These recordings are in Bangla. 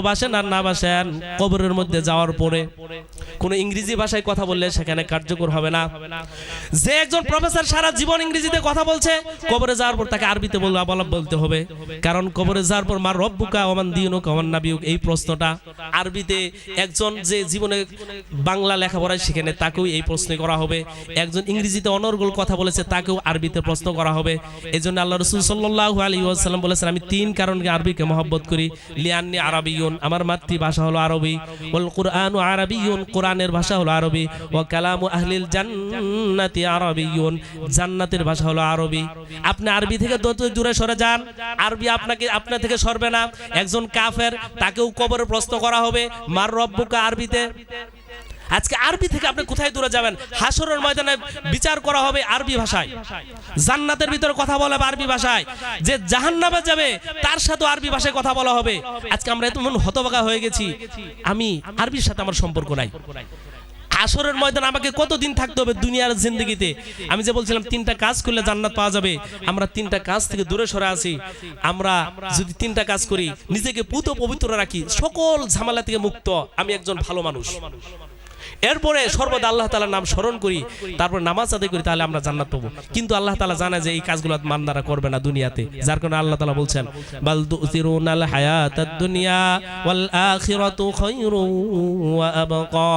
ভালোবাসেন আর না বাসেন, কবরের মধ্যে যাওয়ার পরে কোন ইংরেজি ভাষায় কথা বললে সেখানে কার্যকর হবে না। যে একজন প্রফেসর সারা জীবন ইংরেজিতে কথা বলছে, কবরে যাওয়ার পর তাকে আরবিতে বলতে হবে, কারণ কবরে যাওয়ার পর মা রব্বুকা ওমান দীনুকা ওমান নাবিয়ুক এই প্রশ্নটা আরবিতে একজন যে জীবনে বাংলা লেখাপড়ায় সেখানে তাকেও এই প্রশ্ন করা হবে। একজন ইংরেজিতে অনর্গল কথা বলেছে তাকেও আরবিতে প্রশ্ন করা হবে। এজন্য আল্লাহ রাসূল সাল্লাল্লাহু আলাইহি ওয়াসাল্লাম বলেছেন, আমি তিন কারণে আরবিকে মহব্বত করি। লিআন্নি আরাবিয়ুন, আমার মাতৃভাষা হলো আরবি। ওয়াল কুরআনু আরাবিয়ুন, কোরআনের ভাষা হলো আরবি। ওয়া কালামু আহলিল জান্নাতি আরাবিয়ুন, জান্নাতের ভাষা হলো আরবি। আপনি আরবি থেকে যত দূরে সরে যান, আরবি আপনার থেকে সরবে না। একজন কাফের তাকেও কবরে প্রশ্ন করা হবে মার রব্বুকা আরবিতে। আজকে আরবি থেকে আপনি কোথায় দূরে যাবেন? হাসরের ময়দানে বিচার করা হবে আরবি ভাষায়, জান্নাতের ভিতরে কথা বলা হবে আরবি ভাষায়, যে জাহান্নামে যাবে তার সাথে আরবি ভাষায় কথা বলা হবে। আজকে আমরা এত হতভাগা হয়ে গেছি, আমি আরবির সাথে আমার সম্পর্ক নাই। হাসরের ময়দানে আমাকে কতদিন থাকতে হবে দুনিয়ার জিন্দেগিতে? আমি যে বলছিলাম তিনটা কাজ করলে জান্নাত পাওয়া যাবে, আমরা তিনটা কাজ থেকে দূরে সরে আছি। আমরা যদি তিনটা কাজ করি, নিজেকে পুত পবিত্র রাখি, সকল ঝামেলা থেকে মুক্ত, আমি একজন ভালো মানুষ, এরপরে সর্বদা আল্লাহ তাআলার নাম স্মরণ করি, তারপর নামাজ আদায় করি, তাহলে আমরা জান্নাত পাবো। কিন্তু আল্লাহ তাআলা জানে যে এই কাজগুলো বান্দারা করবে না দুনিয়াতে, যার কারণে আল্লাহ তাআলা বলছেন বাল তুসিরুনাল হায়াতাদ দুনিয়া ওয়াল আখিরাতু খায়রুন ওয়া আবকা,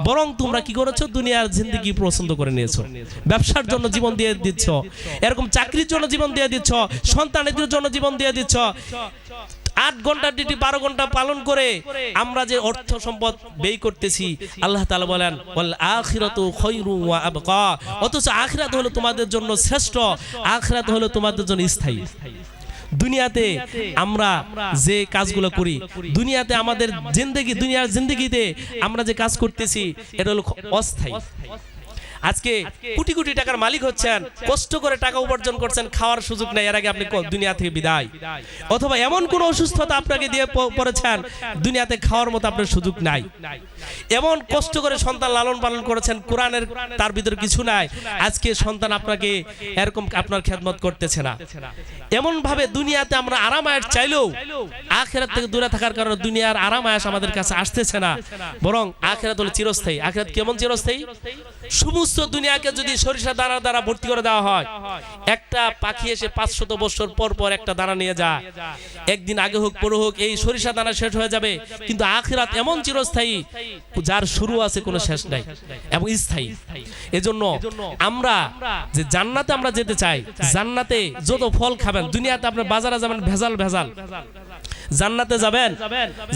বরং তোমরা কি করেছো? দুনিয়ার জিন্দেগি পছন্দ করে নিয়েছো, ব্যবসার জন্য জীবন দিয়ে দিচ্ছ, এরকম চাকরির জন্য জীবন দিয়ে দিচ্ছ, সন্তানদের জন্য জীবন দিয়ে দিচ্ছ। 8 ঘন্টা ডিউটি 12 ঘন্টা পালন করে আমরা যে অর্থ সম্পদ ব্যয় করতেছি, আল্লাহ তাআলা বলেন ওয়াল আখিরাতু খায়রুন ওয়া আবকা, অথচ আখিরাত হলো তোমাদের জন্য শ্রেষ্ঠ, আখিরাত হলো তোমাদের জন্য স্থায়ী। দুনিয়াতে আমরা যে কাজগুলো করি, দুনিয়াতে আমাদের জিন্দেগি, দুনিয়ার জিন্দেগিতে আমরা যে কাজ করতেছি এটা হলো অস্থায়ী। আজকে কোটি কোটি টাকার মালিক হচ্ছেন, কষ্ট করে টাকা উপার্জন করছেন, খাওয়ার সুযোগ নাই, এর আগে আপনি দুনিয়া থেকে বিদায়। অথবা এমন কোন অসুস্থতা আপনাকে দিয়ে পড়েছেন, দুনিয়াতে খাওয়ার মতো আপনার সুযোগ নাই। এমন কষ্ট করে সন্তান লালন পালন করেছেন, কোরআনের তার ভিতরে কিছু নাই, আজকে সন্তান আপনাকে এরকম আপনার খেদমত করতেছে না। এমন ভাবে দুনিয়াতে আমরা আরাম আয়েশ চাইলেও আখিরাত থেকে দূরে থাকার কারণে দুনিয়ার আরাম আয়েশ আমাদের কাছে আসতেছে না, বরং আখিরাত হলো চিরস্থায়ী। আখিরাত কেমন চিরস্থায়ী? সমস্ত দুনিয়াকে যদি সরিষা দানা দ্বারা ভর্তি করে দেওয়া হয়, একটা পাখি এসে 500 বছর পর পর একটা দানা নিয়ে যায়, একদিন আগে হোক পরে হোক এই সরিষা দানা শেষ হয়ে যাবে। কিন্তু আখিরাত এমন চিরস্থায়ী, যার শুরু আছে কোনো শেষ নাই এবং স্থায়ী। এজন্য আমরা যে জান্নাতে আমরা যেতে চাই, জান্নাতে যত ফল খাবেন, দুনিয়াতে আপনি বাজারে যাবেন ভেজাল ভেজাল, জান্নাতে যাবেন,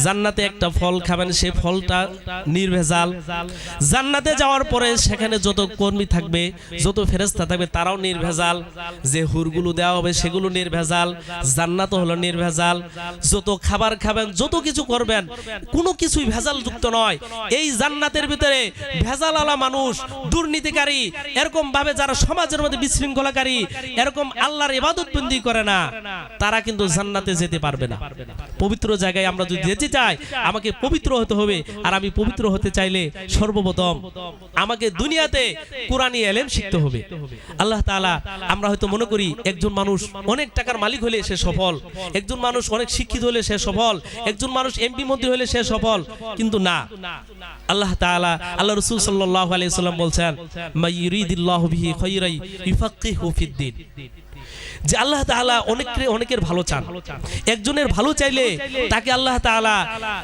জান্নাতে একটা ফল খাবেন, সেই ফলটা নির্ভেজাল। জান্নাতে যাওয়ার পরে সেখানে যত কর্মী থাকবে, যত ফেরেশতা থাকবে, তারাও নির্ভেজাল। যে হুরগুলো দেওয়া হবে সেগুলো নির্ভেজাল, জান্নাত হলো নির্ভেজাল। যত খাবার খাবেন, যত কিছু করবেন, কোনো কিছুই ভেজাল যুক্ত নয়। এই জান্নাতের ভিতরে ভেজালওয়ালা মানুষ, দুর্নীতিকারী, এরকম ভাবে যারা সমাজের মধ্যে বিশৃঙ্খলাকারী, এরকম আল্লাহর ইবাদত বন্দি করে না, তারা কিন্তু জান্নাতে যেতে পারবে না। পবিত্র জায়গায় আমরা যদি যেতে চাই, আমাকে পবিত্র হতে হবে। আর আমি পবিত্র হতে চাইলে সর্বপ্রথম আমাকে দুনিয়াতে কোরআনী ইলম শিখতে হবে। আল্লাহ তাআলা, আমরা হয়তো মনে করি একজন মানুষ অনেক টাকার মালিক হলে সে সফল, একজন মানুষ অনেক শিক্ষিত হলে সে সফল, একজন মানুষ এমপি মন্ত্রী হলে সে সফল, কিন্তু না। আল্লাহ তাআলা, আল্লাহ রাসূল সাল্লাল্লাহু আলাইহি ওয়াসাল্লাম বলছেন মাইয়ুরিদিল্লাহু বিহি খায়রাই ইউফাক্কিহু ফিদ্দিন, যে আল্লাহ তাআলা অনেকের ভালো চান। একজনের ভালো চাইলে তাকে আল্লাহ তাআলা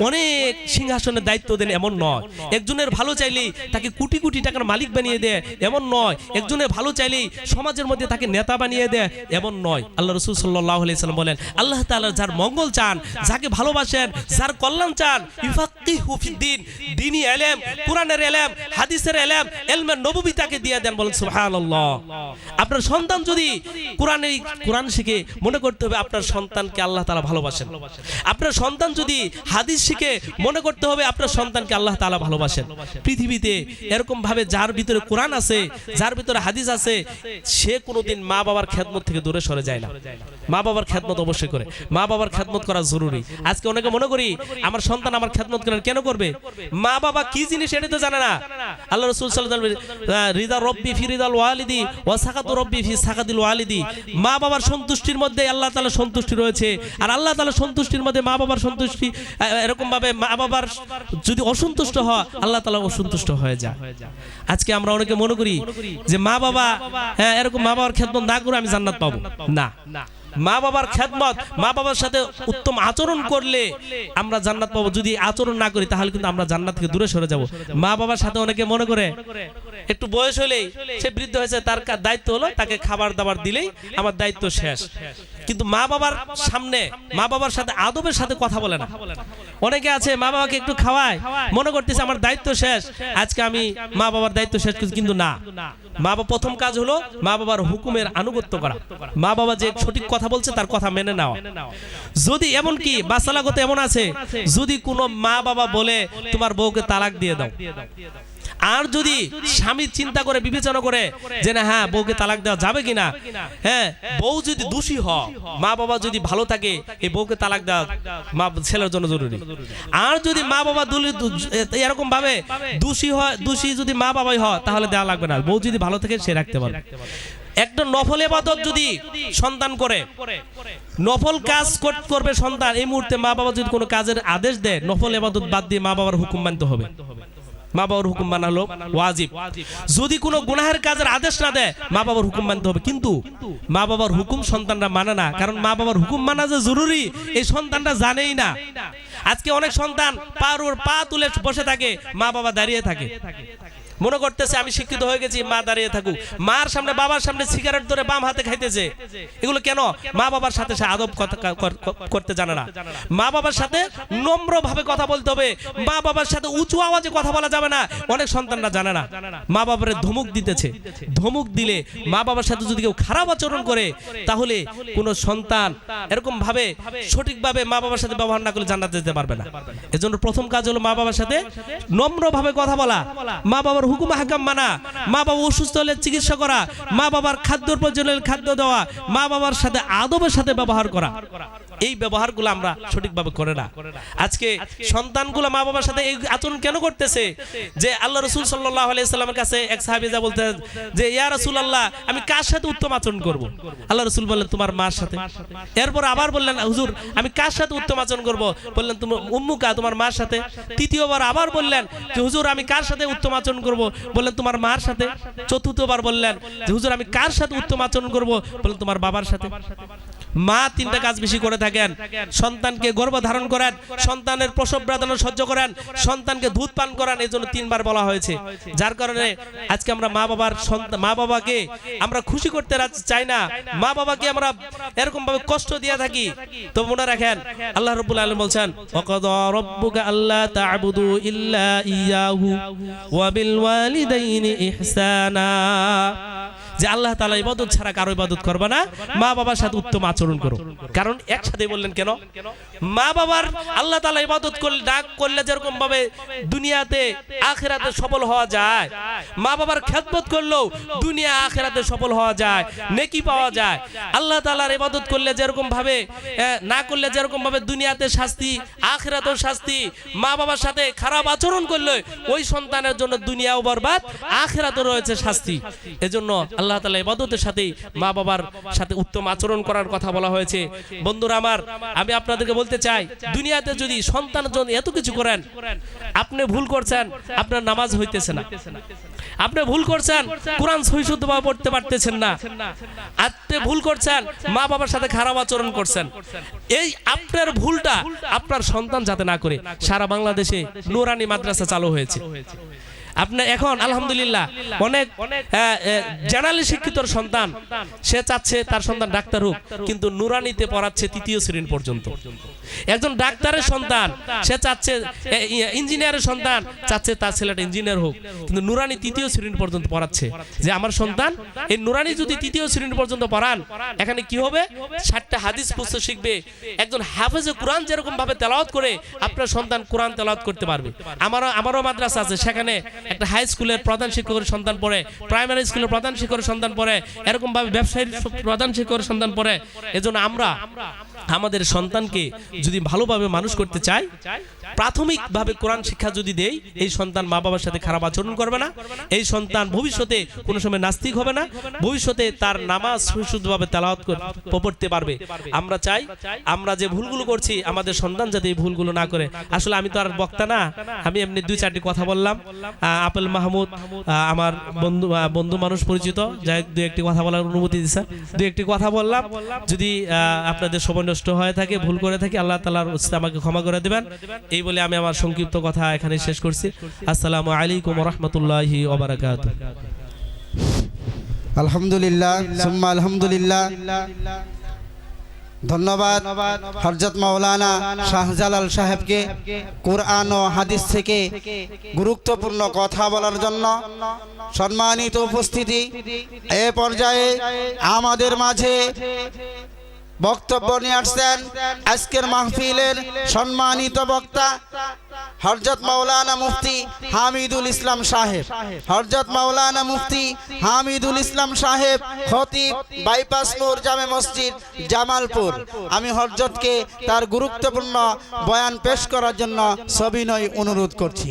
অনেক সিংহাসনের দায়িত্ব দেন এমন নয়। একজনের ভালো চাইলে তাকে কোটি কোটি টাকার মালিক বানিয়ে দেয় এমন নয়। একজনের ভালো চাইলে সমাজের মধ্যে তাকে নেতা বানিয়ে দেয় এমন নয়। আল্লাহ রাসূল সাল্লাল্লাহু আলাইহি ওয়াসাল্লাম বলেন, আল্লাহ তাআলা যার মঙ্গল চান, যাকে ভালোবাসেন, যার কল্যাণ চান, ইউফাক্কিহু ফিদ্দিন, দ্বীনি ইলম, কোরআনের ইলম, হাদিসের ইলম, ইলমে নববী তাকে দিয়ে দেন। বলেন সুবহানাল্লাহ। আপনার সন্তান যদি কোরআন শিখে, মনে করতে হবে আপনার সন্তানকে আল্লাহ তাআলা ভালোবাসেন। আপনার সন্তান যদি হাদিস শিখে, মনে করতে হবে আপনার সন্তানকে আল্লাহ তাআলা ভালোবাসেন। পৃথিবীতে এরকম ভাবে যার ভিতরে কোরআন আছে, যার ভিতরে হাদিস আছে, সে কোনোদিন মা বাবার খেদমত থেকে দূরে সরে যায় না। মা বাবার খেদমত অবশ্যই করে, মা বাবার খেদমত করা জরুরি। আজকে অনেকে মনে করি আমার সন্তান আমার খেদমত করেন, কেন করবে? মা বাবা কি জিনিস এটা তো জানে না। আল্লাহ রাসূল সাল্লাল্লাহু আলাইহি ওয়াসাল্লাম রিদা রব্বি ফি রিদাল ওয়ালিদি ওয়া সাকাতু রব্বি ফি সাকাতিল ওয়ালিদি, মা বাবার সন্তুষ্টির মধ্যে আল্লাহ তাআলা সন্তুষ্টি রয়েছে, আর আল্লাহ তাআলা সন্তুষ্টির মধ্যে মা বাবার সন্তুষ্টি। এরকম ভাবে মা বাবার যদি অসন্তুষ্ট হয় আল্লাহ তাআলা অসন্তুষ্ট হয়ে যায়। আজকে আমরা অনেকে মনে করি যে মা বাবা এরকম মা বাবার খেদমত না করে আমি জান্নাত পাবো না। মা বাবার খেদমত, মা বাবার সাথে উত্তম আচরণ করলে আমরা জান্নাত পাবো। যদি আচরণ না করি তাহলে কিন্তু আমরা জান্নাত থেকে দূরে সরে যাব। মা বাবার সাথে অনেকে মনে করে একটু বয়স হলেই সে বৃদ্ধ হয়েছে, তার দায়িত্ব হলো তাকে খাবার দাবার দিলেই আমার দায়িত্ব শেষ। কিন্তু মা বাবার সামনে মা বাবার সাথে আদবের সাথে কথা বলে না। অনেকে আছে মা বাবাকে একটু খাওয়ায়, মনে করতেছে আমার দায়িত্ব শেষ, আজকে আমি মা বাবার দায়িত্ব শেষ করছি। কিন্তু না, মা বাবা প্রথম কাজ হলো মা বাবার হুকুমের আনুগত্য করা, মা বাবা যে সঠিক কথা বলছে তার কথা মেনে নেওয়া। যদি এমন কি বাসালাগত এমন আছে, যদি কোনো মা বাবা বলে তোমার বউকে তালাক দিয়ে দাও, আর যদি স্বামী চিন্তা করে বিবেচনা করে যে না হ্যাঁ বউকে তালাক দেওয়া যাবে কিনা, হ্যাঁ বউ যদি দোষী হয়, মা বাবা যদি ভালো থাকে, এই বউকে তালাক দেওয়া মা ছেলের জন্য জরুরি। আর যদি মা বাবা এরকম ভাবে দোষী যদি মা বাবাই হয় তাহলে দেওয়া লাগবে না। বউ যদি ভালো থাকে সে রাখতে পারবে। একটা নফল ইবাদত যদি সন্তান করে, নফল কাজ করবে সন্তান, এই মুহূর্তে মা বাবা যদি কোনো কাজের আদেশ দেয়, নফল ইবাদত বাদ দিয়ে মা বাবার হুকুম মানতে হবে। মা বাবার হুকুম মানা হলো ওয়াজিব। যদি কোনো গুনাহের কাজের আদেশ না দেয় মা বাবার হুকুম মানতে হবে। কিন্তু মা বাবার হুকুম সন্তানরা মানে না, কারণ মা বাবার হুকুম মানা যে জরুরি এই সন্তানরা জানেই না। আজকে অনেক সন্তান পা তুলে বসে থাকে, মা বাবা দাঁড়িয়ে থাকে, মনে করতেছে আমি শিক্ষিত হয়ে গেছি, মা দাঁড়িয়ে থাকুক। মার সামনে বাবার সামনে সিগারেট ধরে বাম হাতে খাইতেছে। এগুলো কেন? মা বাবার সাথে সে আদব করতে জানে না। মা বাবার সাথে নম্র ভাবে কথা বলতে হবে, মা বাবার সাথে উঁচু আওয়াজে কথা বলা যাবে না। অনেক সন্তানরা জানে না, মা বাবার ধমক দিতেছে। ধমক দিলে মা বাবার সাথে যদি কেউ খারাপ আচরণ করে তাহলে কোনো সন্তান এরকম ভাবে সঠিকভাবে মা বাবার সাথে ব্যবহার না করলে জান্নাতে যেতে পারবে না। এজন্য প্রথম কাজ হলো মা বাবার সাথে নম্র ভাবে কথা বলা, মা বাবার হুকুম হাকাম মানা, মা বাবা অসুস্থ হলে চিকিৎসা করা, মা বাবার খাদ্যর প্রয়োজন হলে খাদ্য দেওয়া, মা বাবার সাথে আদবের সাথে ব্যবহার করা। এই ব্যবহারগুলো আমরা সঠিকভাবে করে না। আজকে সন্তানগুলো মা বাবার সাথে এই আচরণ কেন করতেছে? যে আল্লাহ রাসূল সাল্লাল্লাহু আলাইহি সাল্লামের কাছে এক সাহাবী যা বলতেন যে ইয়া রাসূলুল্লাহ আমি কার সাথে উত্তম আচরণ করব? আল্লাহ রাসূল বললেন তোমার মার সাথে। এরপর আবার বললেন হুজুর আমি কার সাথে উত্তম আচরণ করব? বললেন তোমার উম্মুকা, তোমার মার সাথে। তৃতীয়বার আবার বললেন যে হুজুর আমি কার সাথে উত্তম আচরণ করব? বললেন তোমার মার সাথে। চতুর্থবার বললেন যে হুজুর আমি কার সাথে উত্তম আচরণ করব? বললেন তোমার বাবার সাথে। মা তিনটা কাজ বেশি করে থাকেন, সন্তানকে গর্ভধারণ করেন, সন্তানের প্রসব বেদনা সহ্য করেন, সন্তানকে দুধ পান করান। এই জন্য তিনবার বলা হয়েছে। যার কারণে আজকে আমরা মা বাবাকে আমরা খুশি করতে চাই না, মা বাবাকে আমরা এরকম ভাবে কষ্ট দিয়ে থাকি। তো মনে রাখেন আল্লাহ রাব্বুল আলামিন বলছেন ওয়াকাদা রাব্বুকা আল্লা তা'বুদু ইল্লা ইয়াহু ওয়া বিল ওয়ালিদাইনি ইহসানা, যে আল্লাহ তাআলা ইবাদত ছাড়া কারো ইবাদত করবে না, মা বাবার সাথে উত্তম আচরণ করো। কারণ একসাথে বললেন কেন? মা বাবার আল্লাহ তাআলা ইবাদত করলে ডাক করলে যেরকম ভাবে দুনিয়াতে আখিরাতে সফল হওয়া যায়, মা বাবার খেদমত করলেও দুনিয়া আখিরাতে সফল হওয়া যায়, নেকি পাওয়া যায়। আল্লাহ তাআলার ইবাদত করলে যেরকম ভাবে না করলে যেরকম ভাবে দুনিয়াতে শাস্তি আখিরাতেও শাস্তি, মা বাবার সাথে খারাপ আচরণ করলে ওই সন্তানের জন্য দুনিয়াও বরবাদ আখিরাতেও রয়েছে শাস্তি। এজন্য আল্লাহ তাআলা ইবাদতের সাথে মা বাবার সাথে উত্তম আচরণ করার কথা বলা হয়েছে। বন্ধুরা আমার, আমি আপনাদেরকে বলতে চাই দুনিয়াতে যদি সন্তানের জন্য এত কিছু করেন, আপনি ভুল করছেন, আপনার নামাজ হইতেছে না, আপনি ভুল করছেন কোরআন সহিষ্ণুভাবে পড়তে পারতেছেন না, আপনি ভুল করছেন মা বাবার সাথে খারাপ আচরণ করছেন। এই আপনার ভুলটা আপনার সন্তান যাতে না করে। সারা বাংলাদেশে নুরানি মাদ্রাসা চালু হয়েছে। আপনি এখন আলহামদুলিল্লাহ অনেক জেনারেল শিক্ষিত সন্তান, সে চাচ্ছে তার সন্তান ডাক্তার হোক, কিন্তু নুরানিতে পড়াচ্ছে ৩য় শ্রেণী পর্যন্ত। একজন ডাক্তারের সন্তান সে চাচ্ছে, ইঞ্জিনিয়ারের সন্তান চাচ্ছে তার ছেলেটা ইঞ্জিনিয়ার হোক, কিন্তু নুরানি ৩য় শ্রেণী পর্যন্ত পড়াচ্ছে। যে আমার সন্তান এই নুরানি যদি ৩য় শ্রেণী পর্যন্ত পড়ান, এখানে কি হবে? 60টা হাদিস পুস্তক শিখবে। একজন হাফেজে কোরআন যেরকম ভাবে তেলাওয়াত করে আপনার সন্তান কোরআন তেলাওয়াত করতে পারবে। আমারও মাদ্রাসা আছে, সেখানে একটা হাই স্কুলের প্রধান শিক্ষকের সন্তান পড়ে, প্রাইমারি স্কুলের প্রধান শিক্ষকের সন্তান পড়ে, এরকম ভাবে ব্যবসায়ীর প্রধান শিক্ষকের সন্তান পড়ে। এজন্য আমরা আমাদের সন্তানকে যদি ভালোভাবে মানুষ করতে চাই, প্রাথমিকভাবে কোরআন শিক্ষা যদি দেই, এই সন্তান মা বাবার সাথে খারাপ আচরণ করবে না, এই সন্তান ভবিষ্যতে কোনো সময় নাস্তিক হবে না, ভবিষ্যতে তার নামাজ সুশুদ্ধভাবে তেলাওয়াত পড়তে পারবে। আমরা চাই আমরা যে ভুলগুলো করছি আমাদের সন্তান যাতে এই ভুলগুলো না করে। আসলে আমি তো আর বক্তা না, আমি এমনি 2-4টি কথা বললাম। আপেল মাহমুদ আমার বন্ধু মানুষ পরিচিত, যাই 2-1টি কথা বলার অনুমতি দিয়েছে, 2-1টি কথা বললাম। যদি আপনাদের সময় নষ্ট হয়ে থাকে, ভুল করে থাকি, আল্লাহ তাআলার উস্তে আমাকে ক্ষমা করে দেবেন। এই বলে আমি আমার সংক্ষিপ্ত কথা এখানে শেষ করছি। আসসালামু আলাইকুম ওয়া রাহমাতুল্লাহি ওয়া বারাকাতুহু। আলহামদুলিল্লাহ সুম্মা আলহামদুলিল্লাহ। ধন্যবাদ হযরত মাওলানা শাহজালাল সাহেবকে কোরআন ও হাদিস থেকে গুরুত্বপূর্ণ কথা বলার জন্য। সম্মানিত উপস্থিতি, এ পর্যায়ে আমাদের মাঝে বক্তব্য নিয়ে আসছেন আজকের মাহফিলের সম্মানিত বক্তা হযরত মাওলানা মুফতি হামিদুল ইসলাম সাহেব। হযরত মাওলানা মুফতি হামিদুল ইসলাম সাহেব, খতিব, বাইপাস মোড় জামে মসজিদ, জামালপুর। আমি হযরতকে তার গুরুত্বপূর্ণ বয়ান পেশ করার জন্য সবিনয় অনুরোধ করছি।